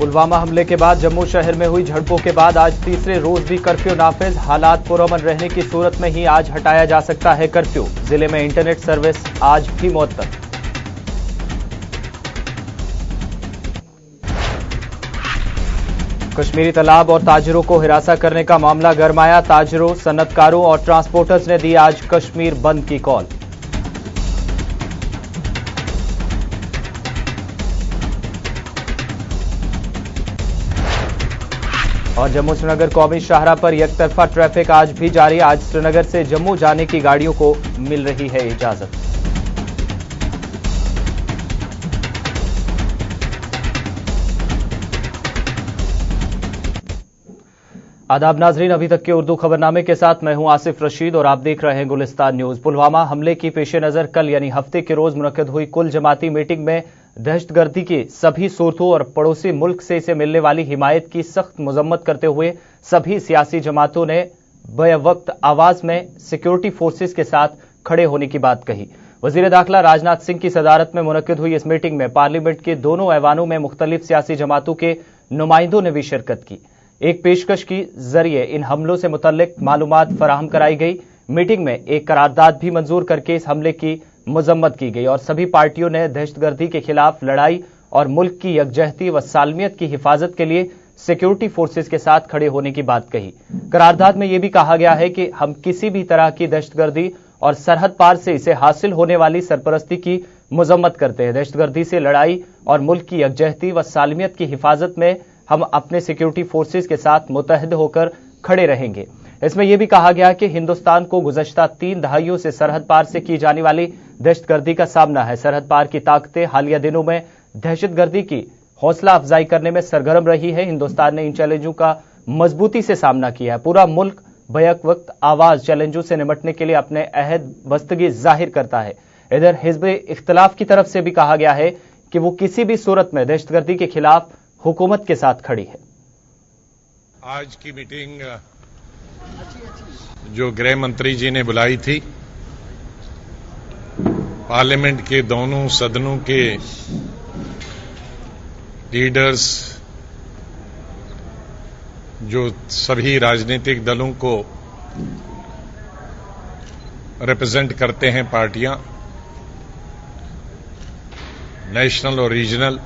पुलवामा हमले के बाद जम्मू शहर में हुई झड़पों के बाद आज तीसरे रोज भी कर्फ्यू नाफिज। हालात पुरअमन रहने की सूरत में ही आज हटाया जा सकता है कर्फ्यू। जिले में इंटरनेट सर्विस आज भी मुअत्तल। कश्मीरी तालाब और ताजिरों को हिरासत करने का मामला गरमाया। ताजिरों, सनअतकारों और ट्रांसपोर्टर्स ने दी आज कश्मीर बंद की कॉल। और जम्मू श्रीनगर कौमी शाहराह पर एकतरफा ट्रैफिक आज भी जारी। आज श्रीनगर से जम्मू जाने की गाड़ियों को मिल रही है इजाजत। आदाब नाजरीन, अभी तक के उर्दू खबरनामे के साथ मैं हूं आसिफ रशीद और आप देख रहे हैं गुलिस्तान न्यूज। पुलवामा हमले की पेश नजर कल यानी हफ्ते के रोज मुनक्किद हुई कुल जमाती मीटिंग में दहशतगर्दी की सभी सूरतों और पड़ोसी मुल्क से इसे मिलने वाली हिमायत की सख्त मजम्मत करते हुए सभी सियासी जमातों ने बेवक्त आवाज में सिक्योरिटी फोर्सेस के साथ खड़े होने की बात कही। वजीर दाखिला राजनाथ सिंह की सदारत में मुनक्किद हुई इस मीटिंग में पार्लियामेंट के दोनों ऐवानों में मुख्तलिफ सियासी जमातों के नुमाइंदों ने भी शिरकत की। एक पेशकश की जरिए इन हमलों से मुतल्लिक मालूमात फराहम कराई गई। मीटिंग में एक करारदाद भी मंजूर करके इस हमले की मजम्मत की गई और सभी पार्टियों ने दहशतगर्दी के खिलाफ लड़ाई और मुल्क की यकजहती व सालमियत की हिफाजत के लिए सिक्योरिटी फोर्सेस के साथ खड़े होने की बात कही। करारदाद में यह भी कहा गया है कि हम किसी भी तरह की दहशतगर्दी और सरहद पार से इसे हासिल होने वाली सरपरस्ती की मजम्मत करते हैं। दहशतगर्दी से लड़ाई और मुल्क की यकजहती व सालमियत की हिफाजत में हम अपने सिक्योरिटी फोर्सेस के साथ मुतहद होकर खड़े रहेंगे। इसमें यह भी कहा गया कि हिंदुस्तान को गुज़श्ता 3 दहाइयों से सरहद पार से की जाने वाली दहशतगर्दी का सामना है। सरहद पार की ताकतें हालिया दिनों में दहशतगर्दी की हौसला अफजाई करने में सरगर्म रही है। हिंदुस्तान ने इन चैलेंजों का मजबूती से सामना किया है। पूरा मुल्क बैक वक्त आवाज चैलेंजों से निपटने के लिए अपने अहद बस्तगी जाहिर करता है। इधर हिज़्ब इख्तिलाफ की तरफ से भी कहा गया है कि वो किसी भी सूरत में दहशतगर्दी के खिलाफ हुकूमत के साथ खड़ी है। आज की मीटिंग जो गृह मंत्री जी ने बुलाई थी, पार्लियामेंट के दोनों सदनों के लीडर्स जो सभी राजनीतिक दलों को रिप्रेजेंट करते हैं, पार्टियां नेशनल और रीजनल,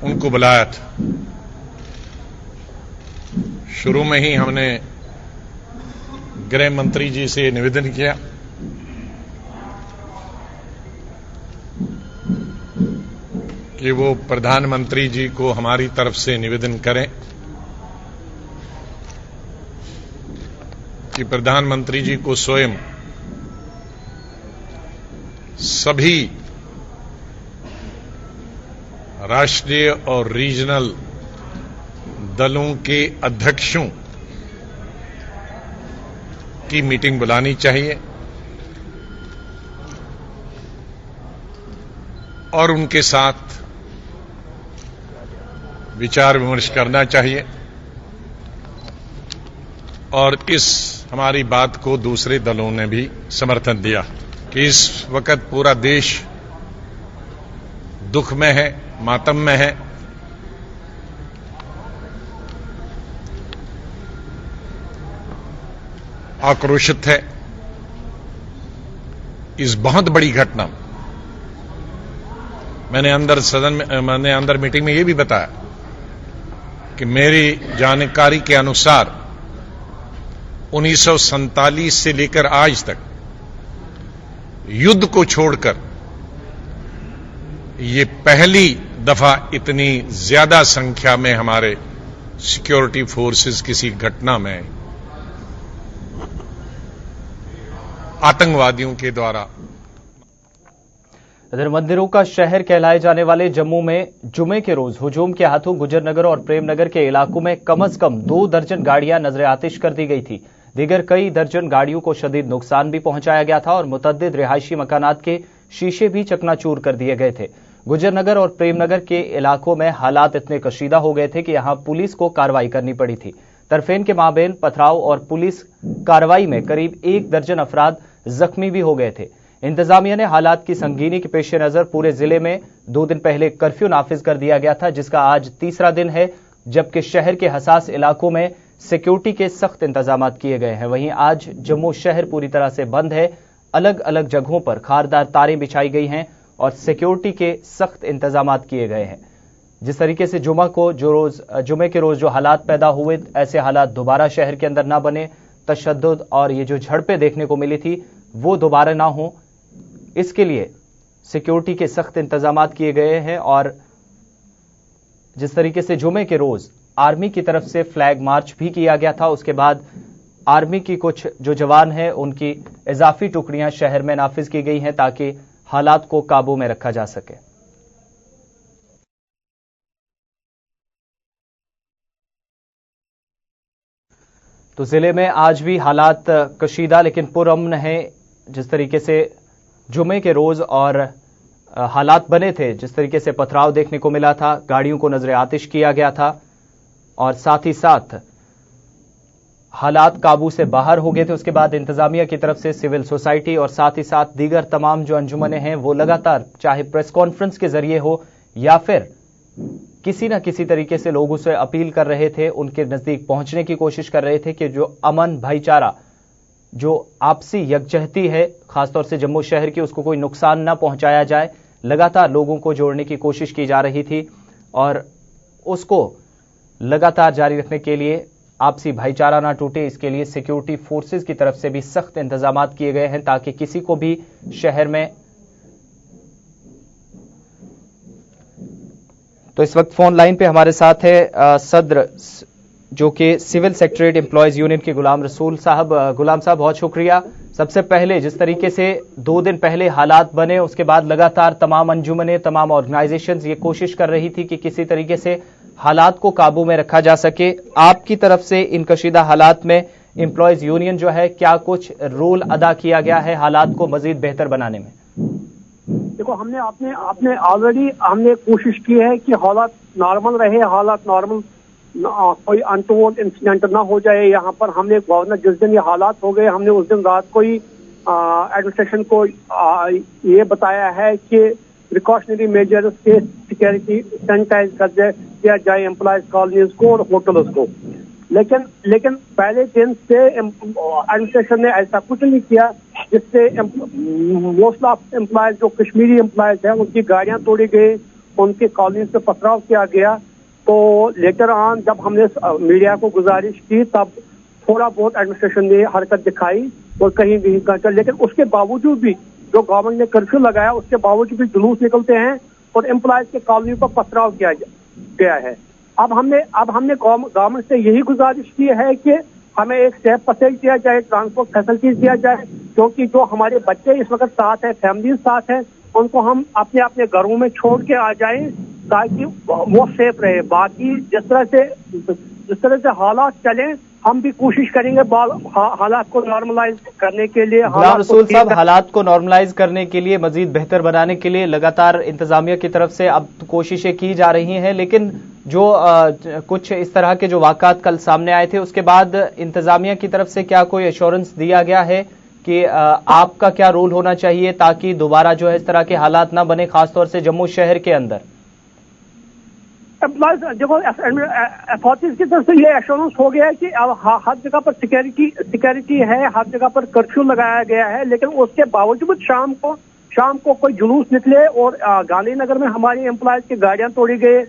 उनको बुलाया था। शुरू में ही हमने गृह मंत्री जी से निवेदन किया कि वो प्रधानमंत्री जी को हमारी तरफ से निवेदन करें कि प्रधानमंत्री जी को स्वयं सभी राष्ट्रीय और रीजनल दलों के अध्यक्षों की मीटिंग बुलानी चाहिए और उनके साथ विचार विमर्श करना चाहिए। और इस हमारी बात को दूसरे दलों ने भी समर्थन दिया कि इस वक्त पूरा देश दुख में है, मातम में है। आक्रोशित है इस बहुत बड़ी घटना। मैंने अंदर मीटिंग में यह भी बताया कि मेरी जानकारी के अनुसार 1947 से लेकर आज तक युद्ध को छोड़कर ये पहली दफा इतनी ज्यादा संख्या में हमारे सिक्योरिटी फोर्सेस किसी घटना में आतंकवादियों के द्वारा। इधर मंदिरों का शहर कहलाए जाने वाले जम्मू में जुमे के रोज हुजूम के हाथों गुजरनगर और प्रेमनगर के इलाकों में कम से कम 2 दर्जन गाड़ियां नजर आतिश कर दी गई थी। दीगर कई दर्जन गाड़ियों को शदीद नुकसान भी पहुंचाया गया था और मुतअद्दिद रिहायशी मकानात के शीशे भी चकनाचूर कर दिए गए थे। गुजरनगर और प्रेमनगर के इलाकों में हालात इतने कशीदा हो गए थे कि यहां पुलिस को कार्रवाई करनी पड़ी थी। तरफेन के माबेन पथराव और पुलिस कार्रवाई में करीब 1 दर्जन अफराद जख्मी भी हो गए थे। इंतजामिया ने हालात की संगीनी के पेश नजर पूरे जिले में 2 दिन पहले कर्फ्यू नाफिज कर दिया गया था, जिसका आज तीसरा दिन है, जबकि शहर के हसास इलाकों में सिक्योरिटी के सख्त इंतजाम किए गए हैं। वहीं आज जम्मू शहर पूरी तरह से बंद है। अलग अलग जगहों पर खारदार तारें बिछाई गई हैं और सिक्योरिटी के सख्त इंतजाम किए गए हैं। जिस तरीके से जुमे के रोज जो हालात पैदा हुए, ऐसे हालात दोबारा शहर के अंदर ना बने, तशद्दुद और ये जो झड़पें देखने को मिली थी वो दोबारा ना हो, इसके लिए सिक्योरिटी के सख्त इंतजाम किए गए हैं। और जिस तरीके से जुमे के रोज आर्मी की तरफ से फ्लैग मार्च भी किया गया था, उसके बाद आर्मी की कुछ जो जवान हैं उनकी इजाफी टुकड़ियां शहर में नाफिज की गई हैं ताकि हालात को काबू में रखा जा सके। तो जिले में आज भी हालात कशीदा लेकिन पुरअमन है। जिस तरीके से जुमे के रोज और हालात बने थे, जिस तरीके से पथराव देखने को मिला था, गाड़ियों को नजरे आतिश किया गया था और साथ ही साथ हालात काबू से बाहर हो गए थे। उसके बाद इंतजामिया की तरफ से सिविल सोसाइटी और साथ ही साथ दीगर तमाम जो अंजुमनें हैं वो लगातार चाहे प्रेस कॉन्फ्रेंस के जरिए हो या फिर किसी न किसी तरीके से लोगों से अपील कर रहे थे, उनके नजदीक पहुंचने की कोशिश कर रहे थे कि जो अमन भाईचारा, जो आपसी यकजहती है खासतौर से जम्मू शहर की, उसको कोई नुकसान न पहुंचाया जाए। लगातार लोगों को जोड़ने की कोशिश की जा रही थी और उसको लगातार जारी रखने के लिए आपसी भाईचारा ना टूटे, इसके लिए सिक्योरिटी फोर्सेस की तरफ से भी सख्त इंतजाम किए गए हैं ताकि किसी को भी शहर में। तो इस वक्त फोन लाइन पे हमारे साथ है सदर जो कि सिविल सेक्रेटरीट एम्प्लॉयज यूनियन के गुलाम रसूल साहब। गुलाम साहब, बहुत शुक्रिया। सबसे पहले जिस तरीके से 2 दिन पहले हालात बने, उसके बाद लगातार तमाम अंजुमनें, तमाम ऑर्गेनाइजेशंस ये कोशिश कर रही थी कि किसी तरीके से हालात को काबू में रखा जा सके। आपकी तरफ से इन कशीदा हालात में एम्प्लॉयज यूनियन जो है, क्या कुछ रोल अदा किया गया है हालात को मजीद बेहतर बनाने में? देखो, आपने ऑलरेडी हमने कोशिश की है कि हालात नॉर्मल रहे, हालात नॉर्मल, कोई अनटोवर्ड इंसिडेंट ना हो जाए। यहाँ पर हमने गवर्नर, जिस दिन ये हालात हो गए, हमने उस दिन रात को ही एडमिनिस्ट्रेशन को ये बताया है कि प्रिकॉशनरी मेजर्स के सिक्योरिटी सैनिटाइज किया जाए एम्प्लॉयज कॉलोनीज को और होटल्स को। लेकिन पहले दिन से एडमिनिस्ट्रेशन ने ऐसा कुछ नहीं किया जिससे मोस्ट ऑफ एम्प्लॉयज, जो कश्मीरी एम्प्लॉयज हैं, उनकी गाड़ियां तोड़ी गई, उनके कॉलोनीज पे पथराव किया गया। तो लेटर ऑन जब हमने मीडिया को गुजारिश की तब थोड़ा बहुत एडमिनिस्ट्रेशन ने हरकत दिखाई और कहीं कहीं, लेकिन उसके बावजूद भी जो गवर्नमेंट ने कर्फ्यू लगाया, उसके बावजूद भी जुलूस निकलते हैं और एम्प्लॉयज के कॉलोनी पर पथराव किया गया है। अब हमने गवर्नमेंट से यही गुजारिश की है कि हमें एक सेफ पैसेज दिया जाए, ट्रांसपोर्ट फैसिलिटीज दिया जाए, क्योंकि जो हमारे बच्चे इस वक्त साथ है, फैमिली साथ है, उनको हम अपने अपने घरों में छोड़ के आ जाएं ताकि वो सेफ रहे। बाकी जिस तरह से हालात चले, हम भी कोशिश करेंगे हालात को नॉर्मलाइज करने के लिए। गुलाम रसूल साहब, हालात को नॉर्मलाइज करने के लिए, मजीद बेहतर बनाने के लिए लगातार इंतजामिया की तरफ से अब कोशिशें की जा रही हैं, लेकिन जो कुछ इस तरह के जो वाकयात कल सामने आए थे, उसके बाद इंतजामिया की तरफ से क्या कोई एश्योरेंस दिया गया है कि आपका क्या रोल होना चाहिए ताकि दोबारा जो है इस तरह के हालात ना बने, खासतौर से जम्मू शहर के अंदर? देखो, अथॉरिटीज की तरफ से ये एश्योरेंस हो गया है कि हर जगह पर सिक्योरिटी है, हर जगह पर कर्फ्यू लगाया गया है, लेकिन उसके बावजूद शाम को कोई जुलूस निकले और गांधीनगर में हमारी एम्प्लॉयज की गाड़ियां तोड़ी गई,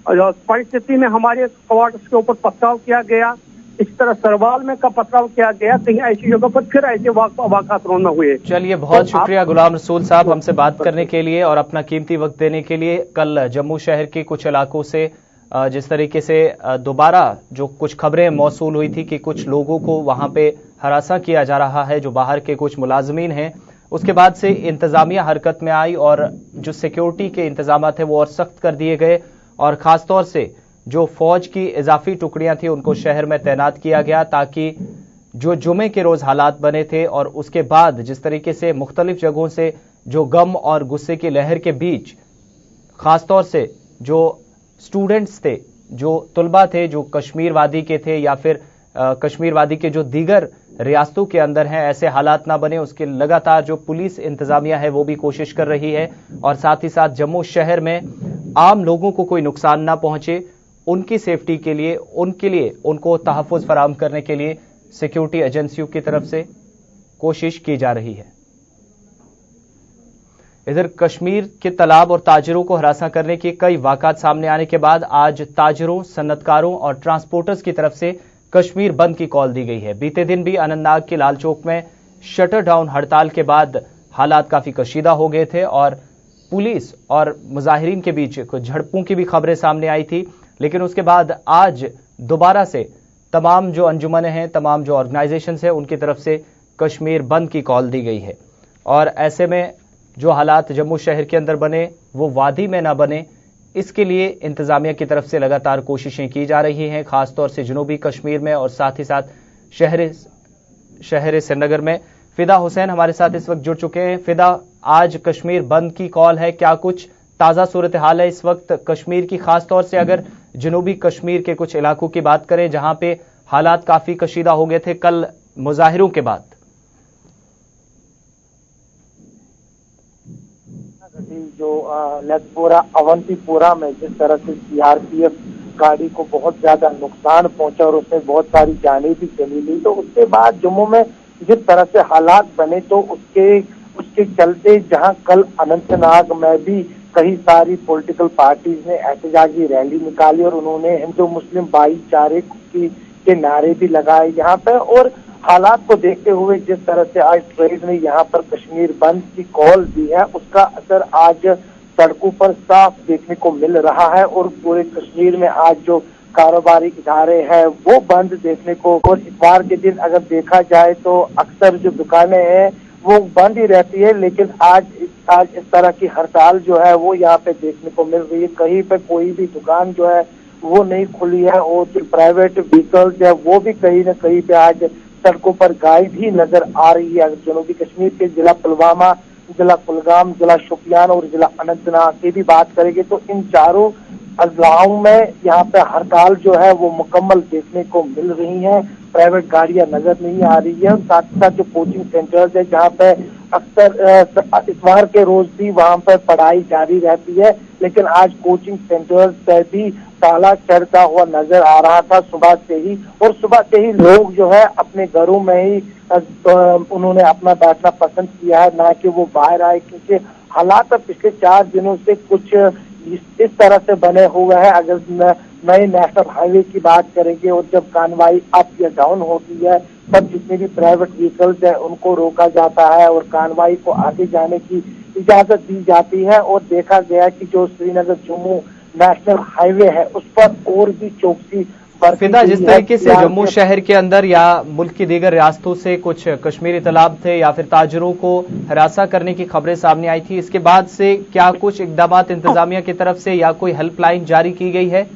पॉइंट सिटी में हमारे क्वार्टर्स के ऊपर पथराव किया गया, इस तरह सरवाल में का पथराव किया गया, कहीं ऐसी जगह पर फिर ऐसे वाक़ात रोना हुए। चलिए, बहुत शुक्रिया गुलाम रसूल साहब हमसे बात करने के लिए और अपना कीमती वक्त देने के लिए। कल जम्मू शहर के कुछ इलाकों से जिस तरीके से दोबारा जो कुछ खबरें मौसूल हुई थी कि कुछ लोगों को वहां पे हरासा किया जा रहा है, जो बाहर के कुछ मुलाजमीन हैं, उसके बाद से इंतजामिया हरकत में आई और जो सिक्योरिटी के इंतजाम थे वो और सख्त कर दिए गए और खासतौर से जो फौज की इजाफी टुकड़ियां थी उनको शहर में तैनात किया गया ताकि जो जुमे के रोज हालात बने थे और उसके बाद जिस तरीके से मुख्तलिफ जगहों से जो गम और गुस्से की लहर के बीच खासतौर से जो स्टूडेंट्स थे, जो तुलबा थे, जो कश्मीर वादी के थे या फिर कश्मीर वादी के जो दीगर रियासतों के अंदर हैं ऐसे हालात ना बने, उसके लगातार जो पुलिस इंतजामिया है वो भी कोशिश कर रही है। और साथ ही साथ जम्मू शहर में आम लोगों को कोई नुकसान ना पहुंचे, उनकी सेफ्टी के लिए उनको तहफ़्फ़ुज़ फराहम करने के लिए सिक्योरिटी एजेंसियों की तरफ से कोशिश की जा रही है। इधर कश्मीर के तालाब और ताजिरों को हरासा करने के कई वाक़ात सामने आने के बाद आज ताजिरों, सन्नतकारों और ट्रांसपोर्टर्स की तरफ से कश्मीर बंद की कॉल दी गई है। बीते दिन भी अनंतनाग के लाल चौक में शटर डाउन हड़ताल के बाद हालात काफी कशीदा हो गए थे और पुलिस और मुजाहिरीन के बीच कुछ झड़पों की भी खबरें सामने आई थी। लेकिन उसके बाद आज दोबारा से तमाम जो अंजुमनें हैं, तमाम जो ऑर्गेनाइजेशंस हैं, उनकी तरफ से कश्मीर बंद की कॉल दी गई है। और ऐसे में जो हालात जम्मू शहर के अंदर बने वो वादी में ना बने, इसके लिए इंतजामिया की तरफ से लगातार कोशिशें की जा रही हैं, खासतौर से जनूबी कश्मीर में और साथ ही साथ शहर श्रीनगर में। फिदा हुसैन हमारे साथ इस वक्त जुड़ चुके हैं। फिदा, आज कश्मीर बंद की कॉल है, क्या कुछ ताज़ा सूरत हाल है इस वक्त कश्मीर की, खासतौर से अगर जनूबी कश्मीर के कुछ इलाकों की बात करें जहां पे हालात काफी कशीदा हो गए थे कल मुजाहिरों के बाद? जो लखपोरा अवंतीपुरा में जिस तरह से सीआरपीएफ गाड़ी को बहुत ज्यादा नुकसान पहुंचा और उसमें बहुत सारी जानें भी चली गई, तो उसके बाद जम्मू में जिस तरह से हालात बने तो उसके चलते जहां कल अनंतनाग में भी कई सारी पॉलिटिकल पार्टीज ने एहतजाजी रैली निकाली और उन्होंने हिंदू मुस्लिम भाईचारे के नारे भी लगाए यहाँ पे। और हालात को देखते हुए जिस तरह से आज ट्रेड ने यहाँ पर कश्मीर बंद की कॉल दी है, उसका असर आज सड़कों पर साफ देखने को मिल रहा है और पूरे कश्मीर में आज जो कारोबारी इदारे हैं वो बंद देखने को। और इतवार के दिन अगर देखा जाए तो अक्सर जो दुकानें हैं वो बंद ही रहती है, लेकिन आज इस तरह की हड़ताल जो है वो यहाँ पे देखने को मिल रही है। कहीं पे कोई भी दुकान जो है वो नहीं खुली है और जो प्राइवेट व्हीकल्स है वो भी कहीं न कहीं पे आज सड़कों पर गायब भी नजर आ रही है। जनूबी कश्मीर के जिला पुलवामा, जिला कुलगाम, जिला शोपियान और जिला अनंतनाग की भी बात करेंगे तो इन चारों अजलाओं में यहाँ पे हड़ताल जो है वो मुकम्मल देखने को मिल रही है। प्राइवेट गाड़ियां नजर नहीं आ रही है। साथ ही साथ जो कोचिंग सेंटर्स है जहाँ पे अक्सर इतवार के रोज भी वहाँ पर पढ़ाई जारी रहती है, लेकिन आज कोचिंग सेंटर्स पर भी ताला चढ़ता हुआ नजर आ रहा था सुबह से ही। और सुबह से ही लोग जो है अपने घरों में ही उन्होंने अपना बैठना पसंद किया है, ना कि वो बाहर आए, क्योंकि हालात पिछले 4 दिनों से कुछ इस तरह से बने हुए हैं। अगर नए नेशनल हाईवे की बात करेंगे और जब कानवाई अप या डाउन होती है तब जितने भी प्राइवेट व्हीकल्स है उनको रोका जाता है और कानवाई को आगे जाने की इजाजत दी जाती है। और देखा गया कि जो श्रीनगर जम्मू नेशनल हाईवे है उस पर और भी चौकसी। फिदा, जिस तरीके से जम्मू शहर के अंदर या मुल्क की दीगर रियासतों से कुछ कश्मीरी तालाब थे या फिर ताजरों को हरासा करने की खबरें सामने आई थी, इसके बाद से क्या कुछ इकदामात इंतजामिया की तरफ से या कोई हेल्पलाइन जारी की गई है?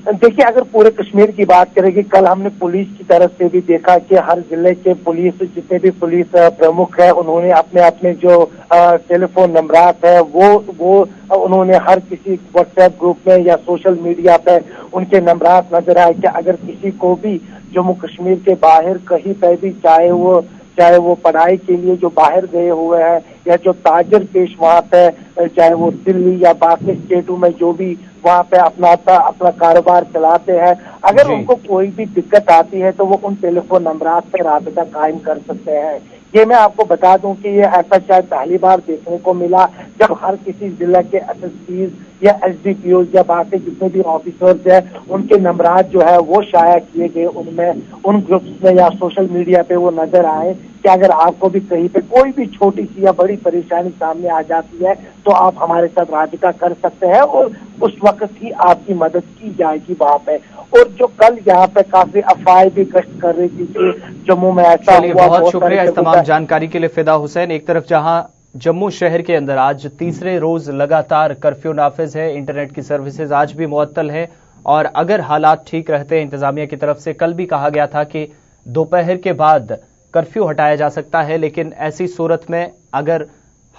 देखिए, अगर पूरे कश्मीर की बात करेंगे, कल हमने पुलिस की तरफ से भी देखा कि हर जिले के पुलिस जितने भी पुलिस प्रमुख है उन्होंने अपने अपने जो टेलीफोन नंबरात है वो उन्होंने हर किसी व्हाट्सएप ग्रुप में या सोशल मीडिया पे उनके नंबरात नजर आए कि अगर किसी को भी जम्मू कश्मीर के बाहर कहीं पे भी चाहे वो पढ़ाई के लिए जो बाहर गए हुए हैं या जो ताजर पेश वहाँ पे, चाहे वो दिल्ली या बाकी स्टेटों में जो भी वहाँ पे अपना कारोबार चलाते हैं, अगर उनको कोई भी दिक्कत आती है तो वो उन टेलीफोन नंबरात पे राबता कायम कर सकते हैं। ये मैं आपको बता दूं कि ये ऐसा शायद पहली बार देखने को मिला जब हर किसी जिला के एसएसपीज या एसडीपीओ या बाकी जितने भी ऑफिसर्स हैं उनके नंबरात जो है वो शाया किए गए, उनमें उन ग्रुप्स में या सोशल मीडिया पे वो नजर आए कि अगर आपको भी कहीं पे कोई भी छोटी सी या बड़ी परेशानी सामने आ जाती है तो आप हमारे साथ राबिता कर सकते हैं और उस वक्त ही आपकी मदद की जाएगी वहाँ पे। और जो कल यहाँ पे काफी अफवाहें भी गश्त कर रही थी कि जम्मू में ऐसा हुआ। बहुत शुक्रिया इस तमाम जानकारी के लिए फिदा हुसैन। एक तरफ जहां जम्मू शहर के अंदर आज तीसरे रोज लगातार कर्फ्यू नाफिज है, इंटरनेट की सर्विसेज आज भी मुअत्तल है और अगर हालात ठीक रहते हैं इंतजामिया की तरफ से कल भी कहा गया था कि दोपहर के बाद कर्फ्यू हटाया जा सकता है, लेकिन ऐसी सूरत में अगर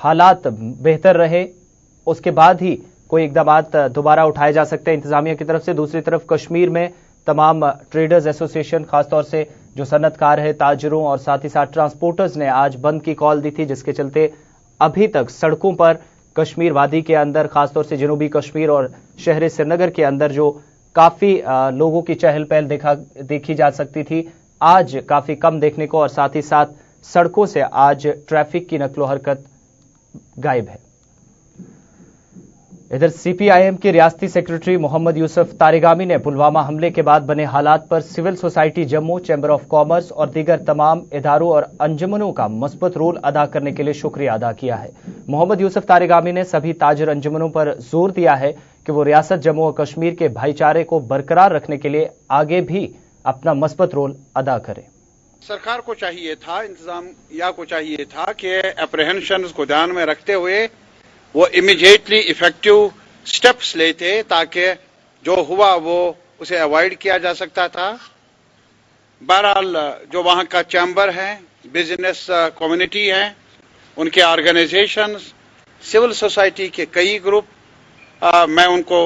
हालात बेहतर रहे उसके बाद ही कोई इकदामात दोबारा उठाए जा सकते हैं इंतजामिया की तरफ से। दूसरी तरफ कश्मीर में तमाम ट्रेडर्स एसोसिएशन, खासतौर से जो सनतकार है, ताजरों और साथ ही साथ ट्रांसपोर्टर्स ने आज बंद की कॉल दी थी, जिसके चलते अभी तक सड़कों पर कश्मीर वादी के अंदर, खासतौर से जनूबी कश्मीर और शहर श्रीनगर के अंदर जो काफी लोगों की चहल पहल देखी जा सकती थी, आज काफी कम देखने को, और साथ ही साथ सड़कों से आज ट्रैफिक की नकलो हरकत गायब है। इधर सीपीआईएम के रियासती सेक्रेटरी मोहम्मद यूसुफ तारिगामी ने पुलवामा हमले के बाद बने हालात पर civil society Jammu, chamber of commerce और दीगर तमाम इदारों और अंजुमनों का मस्बत रोल अदा करने के लिए शुक्रिया अदा किया है। मोहम्मद यूसुफ तारिगामी ने सभी ताजर अंजुमनों पर जोर दिया है कि वो रियासत जम्मू और कश्मीर के भाईचारे को बरकरार रखने के लिए आगे भी अपना मस्बत रोल अदा करें। सरकार को चाहिए था, इंतजामिया को चाहिए था कि एप्रीहेंशंस को ध्यान में रखते हुए वो इमीडिएटली इफेक्टिव स्टेप्स लेते ताकि जो हुआ वो उसे अवॉइड किया जा सकता था। बहरहाल जो वहां का चैम्बर है, बिजनेस कम्युनिटी है, उनके ऑर्गेनाइजेशंस, सिविल सोसाइटी के कई ग्रुप, मैं उनको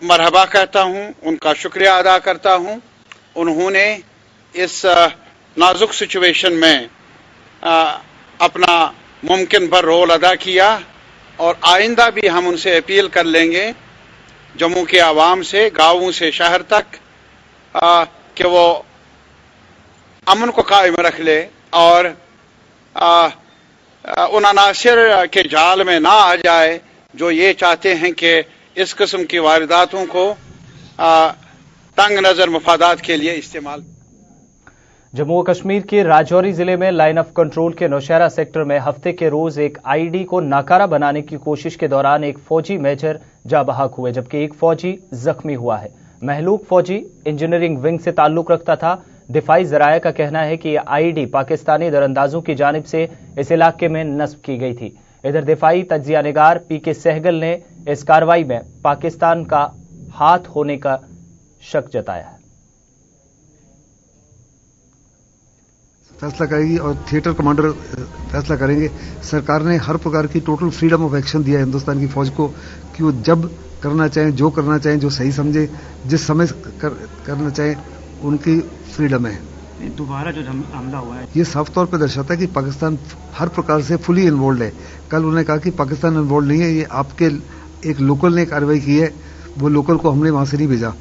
मरहबा कहता हूं, उनका शुक्रिया अदा करता हूं। उन्होंने इस नाजुक सिचुएशन में अपना मुमकिन भर रोल अदा किया और आइंदा भी हम उनसे अपील कर लेंगे, जम्मू के आवाम से, गांवों से शहर तक, कि वो अमन को कायम रख ले और उन अनासिर के जाल में ना आ जाए जो ये चाहते हैं कि इस किस्म की वारदातों को तंग नजर मफादात के लिए इस्तेमाल। जम्मू और कश्मीर के राजौरी जिले में लाइन ऑफ कंट्रोल के नौशहरा सेक्टर में हफ्ते के रोज एक आईडी को नाकारा बनाने की कोशिश के दौरान एक फौजी मेजर जा बहक हुए, जबकि एक फौजी जख्मी हुआ है। महलूक फौजी इंजीनियरिंग विंग से ताल्लुक रखता था। दिफाई जराया का कहना है कि यह आईडी पाकिस्तानी दरअंदाजों की जानिब से इस इलाके में नस्ब की गई थी। इधर दिफाई तज्जिया निगार पीके सहगल ने इस कार्रवाई में पाकिस्तान का हाथ होने का शक जताया है। फैसला करेगी और थिएटर कमांडर फैसला करेंगे। सरकार ने हर प्रकार की टोटल फ्रीडम ऑफ एक्शन दिया है हिंदुस्तान की फौज को कि वो जब करना चाहें, जो करना चाहें, जो सही समझे, जिस समय करना चाहें, उनकी फ्रीडम है। दोबारा जो हमला हुआ है ये साफ तौर पर दर्शाता है कि पाकिस्तान हर प्रकार से फुली इन्वॉल्व है। कल उन्होंने कहा कि पाकिस्तान इन्वॉल्व नहीं है, ये आपके एक लोकल ने कार्रवाई की है, वो लोकल को हमने वहां से नहीं भेजा।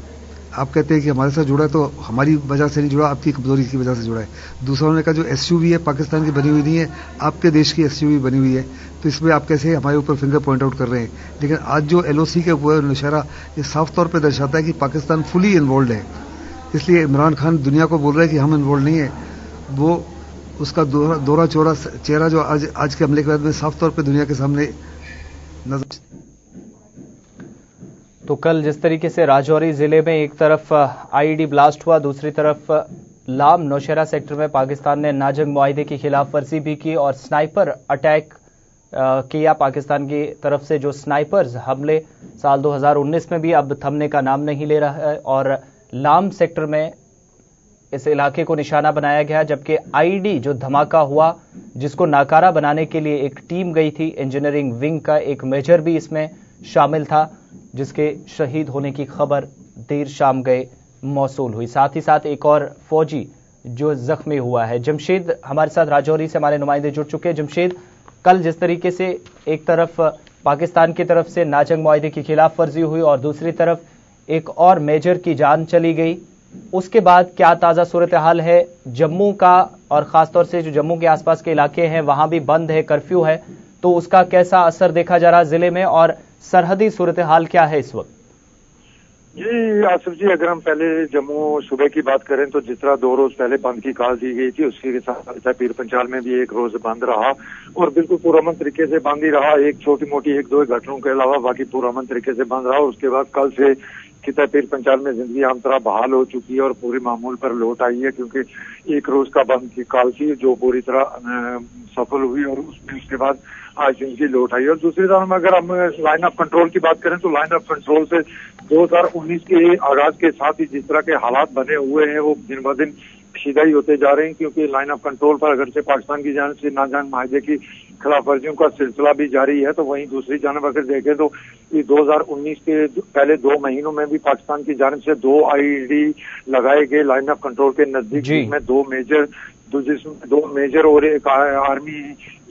आप कहते हैं कि हमारे साथ जुड़ा है, तो हमारी वजह से नहीं जुड़ा, आपकी कमजोरी की वजह से जुड़ा है। दूसरा उन्होंने कहा जो एसयूवी है पाकिस्तान की बनी हुई नहीं है, आपके देश की एसयूवी बनी हुई है, तो इसमें आप कैसे हमारे ऊपर फिंगर पॉइंट आउट कर रहे हैं। लेकिन आज जो एलओसी के हुआ नौशहरा, ये साफ तौर पर दर्शाता है कि पाकिस्तान फुली इन्वॉल्व है। इसलिए इमरान खान दुनिया को बोल रहे हैं कि हम इन्वॉल्व नहीं है, वो उसका दोरा चौरा चेहरा जो आज के हमले के बाद में साफ तौर पर दुनिया के सामने नजर। तो कल जिस तरीके से राजौरी जिले में एक तरफ आईईडी ब्लास्ट हुआ, दूसरी तरफ लाम नौशहरा सेक्टर में पाकिस्तान ने नाजंग मुआहिदे की खिलाफ वर्जी भी की और स्नाइपर अटैक किया। पाकिस्तान की तरफ से जो स्नाइपर्स हमले साल 2019 में भी अब थमने का नाम नहीं ले रहा है और लाम सेक्टर में इस इलाके को निशाना बनाया गया, जबकि आईईडी जो धमाका हुआ जिसको नाकारा बनाने के लिए एक टीम गई थी, इंजीनियरिंग विंग का एक मेजर भी इसमें शामिल था, जिसके शहीद होने की खबर देर शाम गए मौसूल हुई। साथ ही साथ एक और फौजी जो जख्मी हुआ है। जमशेद हमारे साथ राजौरी से हमारे नुमाइंदे जुड़ चुके हैं। जमशेद, कल जिस तरीके से एक तरफ पाकिस्तान की तरफ से नाजंग मुआहिदे की खिलाफ वर्जी हुई और दूसरी तरफ एक और मेजर की जान चली गई, उसके बाद क्या ताजा सूरत हाल है जम्मू का, और खासतौर से जो जम्मू के आसपास के इलाके हैं वहां भी बंद है, कर्फ्यू है, तो उसका कैसा असर देखा जा रहा जिले में और सरहदी सूरत हाल क्या है इस वक्त? जी आसिफ जी, अगर हम पहले जम्मू सूबे की बात करें तो जिस तरह 2 रोज पहले बंद की कॉल दी गई थी, उसके साथ पीर पंचाल में भी 1 रोज बंद रहा और बिल्कुल पुरअमन तरीके से बंद ही रहा। एक छोटी मोटी 1-2 घटनाओं के अलावा बाकी पुरअमन तरीके से बंद रहा। उसके बाद कल से खिता पीर पंचाल में जिंदगी आम तरह बहाल हो चुकी है और पूरी मामूल पर लौट आई है, क्योंकि 1 रोज का बंद की कॉल थी जो पूरी तरह सफल हुई और उसके बाद आज जिंदगी लौट आई। और दूसरी तरफ अगर हम लाइन ऑफ कंट्रोल की बात करें तो लाइन ऑफ कंट्रोल से 2019 के आगाज के साथ ही जिस तरह के हालात बने हुए हैं वो दिन ब दिन कशीदा ही होते जा रहे हैं, क्योंकि लाइन ऑफ कंट्रोल पर अगर से पाकिस्तान की जानिब से नाजंग मुआहिदे की खिलाफ वर्जियों का सिलसिला भी जारी है, तो वहीं दूसरी जानब अगर देखें तो कि 2019 के पहले 2 महीनों में भी पाकिस्तान की जानिब से 2 IED लगाए गए लाइन ऑफ कंट्रोल के नजदीक, जिसमें 2 मेजर और एक आर्मी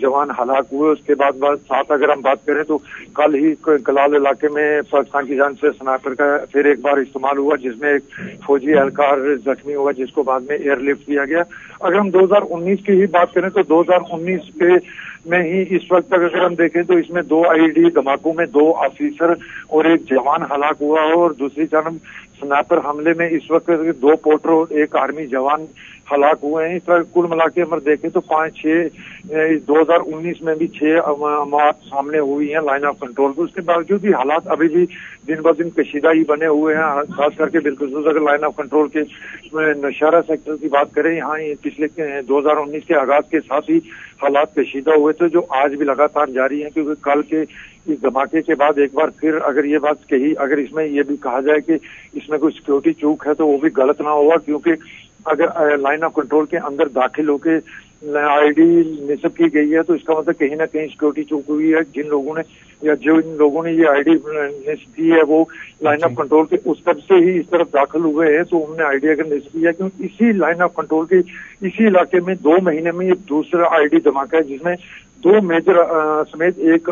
जवान हलाक हुए। उसके बाद साथ अगर हम बात करें तो कल ही कलाल इलाके में पाकिस्तान की जानिब से स्नाइपर का फिर एक बार इस्तेमाल हुआ, जिसमें एक फौजी एहलकार जख्मी हुआ, जिसको बाद में एयरलिफ्ट किया गया। अगर हम 2019 की ही बात करें तो 2019 के में ही इस वक्त तक अगर हम देखें तो इसमें 2 IED धमाकों में 2 ऑफिसर और एक जवान हलाक हुआ हो, और दूसरी तरफ स्नाइपर हमले में इस वक्त 2 पोर्टर और एक आर्मी जवान हलाक हुए हैं। इस तरह कुल मिला के अगर देखें तो 5-6 2019 में भी 6 मौत सामने हुई हैं लाइन ऑफ कंट्रोल पर। उसके बावजूद भी हालात अभी भी दिन ब दिन कशीदा ही बने हुए हैं। खास करके बिलखुसूस अगर लाइन ऑफ कंट्रोल के नौशहरा सेक्टर की बात करें, यहाँ पिछले 2019 के आगाज के साथ ही हालात कशीदा हुए थे, जो आज भी लगातार जारी हैं। क्योंकि कल के इस धमाके के बाद एक बार फिर अगर ये बात कही, अगर इसमें ये भी कहा जाए कि इसमें कोई सिक्योरिटी चूक है तो वो भी गलत ना होगा, क्योंकि अगर लाइन ऑफ कंट्रोल के अंदर दाखिल होके IED निस्ब की गई है तो इसका मतलब कहीं ना कहीं सिक्योरिटी चूक हुई है। जिन लोगों ने या जो इन लोगों ने ये IED निस्ब की है वो लाइन ऑफ कंट्रोल के उस तरफ से ही इस तरफ दाखिल हुए हैं, तो उन्होंने IED अगर निस्ब किया, क्योंकि इसी लाइन ऑफ कंट्रोल के इसी इलाके में 2 महीने में ये दूसरा IED धमाका है, जिसमें 2 मेजर समेत एक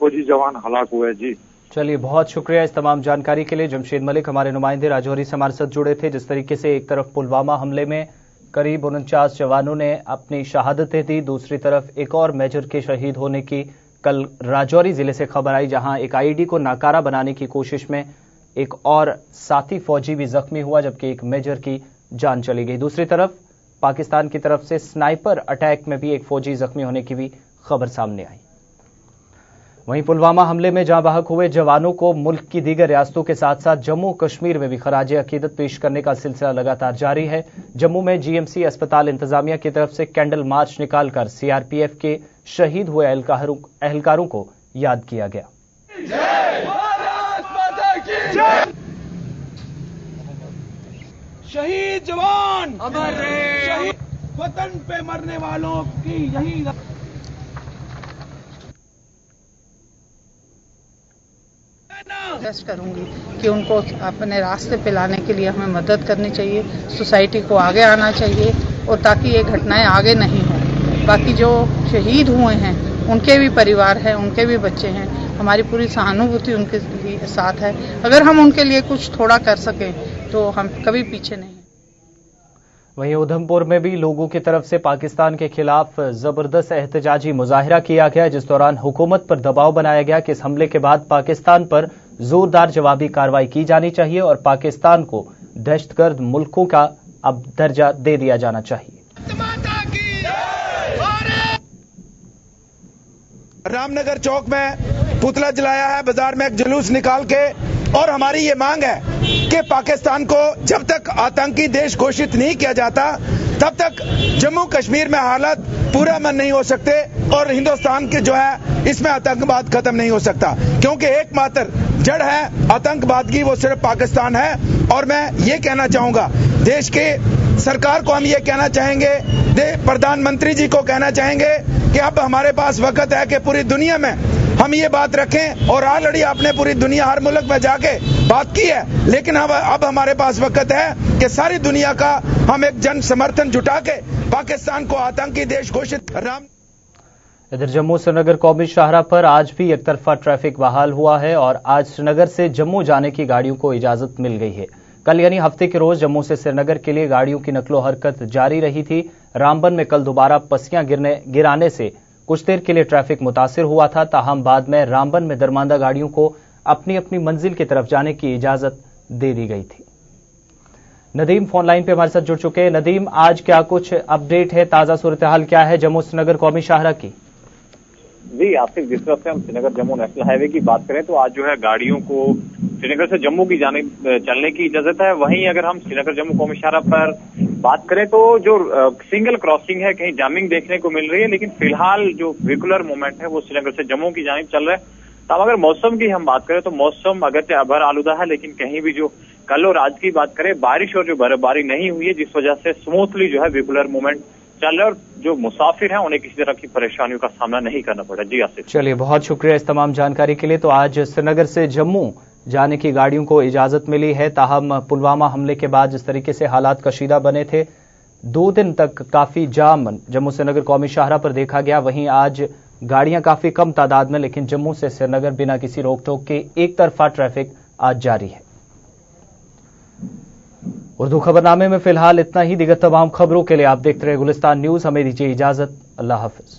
फौजी जवान हलाक हुआ है। जी चलिए, बहुत शुक्रिया इस तमाम जानकारी के लिए। जमशेद मलिक हमारे नुमाइंदे राजौरी से हमारे साथ जुड़े थे। जिस तरीके से एक तरफ पुलवामा हमले में करीब 49 जवानों ने अपनी शहादतें दी, दूसरी तरफ एक और मेजर के शहीद होने की कल राजौरी जिले से खबर आई, जहां एक IED को नाकारा बनाने की कोशिश में एक और साथी फौजी भी जख्मी हुआ, जबकि एक मेजर की जान चली गई। दूसरी तरफ पाकिस्तान की तरफ से स्नाइपर अटैक में भी एक फौजी जख्मी होने की भी खबर सामने आई। वहीं पुलवामा हमले में जाँ बहक हुए जवानों को मुल्क की दीगर रियासतों के साथ साथ जम्मू कश्मीर में भी खराज अकीदत पेश करने का सिलसिला लगातार जारी है। जम्मू में GMC अस्पताल इंतजामिया की तरफ से कैंडल मार्च निकालकर CRPF के शहीद हुए एहलकारों को याद किया गया। शहीद जवान अमर रहे, वतन पे मरने वालों की यही रिक्वेस्ट करूंगी कि उनको अपने रास्ते पे लाने के लिए हमें मदद करनी चाहिए, सोसाइटी को आगे आना चाहिए, और ताकि ये घटनाएं आगे नहीं हों। बाकी जो शहीद हुए हैं उनके भी परिवार हैं, उनके भी बच्चे हैं, हमारी पूरी सहानुभूति उनके साथ है। अगर हम उनके लिए कुछ थोड़ा कर सकें तो हम कभी पीछे नहीं। वहीं उधमपुर में भी लोगों की तरफ से पाकिस्तान के खिलाफ जबरदस्त एहतजाजी मुजाहिरा किया गया, जिस दौरान हुकूमत पर दबाव बनाया गया कि इस हमले के बाद पाकिस्तान पर जोरदार जवाबी कार्रवाई की जानी चाहिए और पाकिस्तान को दहशतगर्द मुल्कों का अब दर्जा दे दिया जाना चाहिए। रामनगर चौक में पुतला जलाया है, बाजार में एक जुलूस निकाल के, और हमारी ये मांग है कि पाकिस्तान को जब तक आतंकी देश घोषित नहीं किया जाता तब तक जम्मू कश्मीर में हालात पूरा अमन नहीं हो सकते, और हिंदुस्तान के जो है इसमें आतंकवाद खत्म नहीं हो सकता, क्योंकि एकमात्र जड़ है आतंकवाद की, वो सिर्फ पाकिस्तान है। और मैं ये कहना चाहूंगा देश के सरकार को, हम ये कहना चाहेंगे, प्रधानमंत्री जी को कहना चाहेंगे कि अब हमारे पास वक्त है कि पूरी दुनिया में हम ये बात रखें, और ऑलरेडी आपने पूरी दुनिया हर मुल्क में जाके बात की है, लेकिन अब हमारे पास वक्त है कि सारी दुनिया का हम एक जन समर्थन जुटा के पाकिस्तान को आतंकी देश घोषित। इधर जम्मू श्रीनगर कौमी शाहराह पर आज भी एक तरफा ट्रैफिक बहाल हुआ है और आज श्रीनगर से जम्मू जाने की गाड़ियों को इजाजत मिल गई है। कल यानी हफ्ते के रोज जम्मू से श्रीनगर के लिए गाड़ियों की नकलो हरकत जारी रही थी। रामबन में कल दोबारा पसियां गिराने से कुछ देर के लिए ट्रैफिक मुतासिर हुआ था, ताहम बाद में रामबन में दरमांदा गाड़ियों को अपनी अपनी मंजिल की तरफ जाने की इजाजत दे दी गई थी। नदीम फोन लाइन पे हमारे साथ जुड़ चुके हैं। नदीम, आज क्या कुछ अपडेट है, ताजा सूरत हाल क्या है जम्मू श्रीनगर कौमी शाहराह की? जी, आपसे जिस तरफ से हम श्रीनगर जम्मू नेशनल हाईवे की बात करें तो आज जो है गाड़ियों को श्रीनगर से जम्मू की जानिब चलने की इजाजत है। वहीं अगर हम श्रीनगर जम्मू कौमी शाहराह पर बात करें तो जो सिंगल क्रॉसिंग है, कहीं जामिंग देखने को मिल रही है, लेकिन फिलहाल जो वेहिकुलर मूवमेंट है वो श्रीनगर से जम्मू की जानिब चल रहा है। तब अगर मौसम की हम बात करें तो मौसम अगरचे अभर आलूदा है, लेकिन कहीं भी जो कल और आज की बात करें बारिश और जो बर्फबारी नहीं हुई है, जिस वजह से स्मूथली जो है वेहिकुलर मूवमेंट चल रहे हैं और जो मुसाफिर हैं उन्हें किसी तरह की परेशानियों का सामना नहीं करना पड़ा। जी आसिफ। चलिए, बहुत शुक्रिया इस तमाम जानकारी के लिए। तो आज श्रीनगर से जम्मू जाने की गाड़ियों को इजाजत मिली है, ताहम पुलवामा हमले के बाद जिस तरीके से हालात कशीदा बने थे, 2 दिन तक काफी जाम जम्मू श्रीनगर कौमी शाहराह पर देखा गया। वहीं आज गाड़ियां काफी कम तादाद में, लेकिन जम्मू से श्रीनगर बिना किसी रोक टोक के एक तरफा ट्रैफिक आज जारी है। उर्दू खबरनामे में फिलहाल इतना ही। दिगर तमाम खबरों के लिए आप देखते रहे गुलिस्तान न्यूज। हमें दीजिए इजाजत। अल्लाह हाफिज।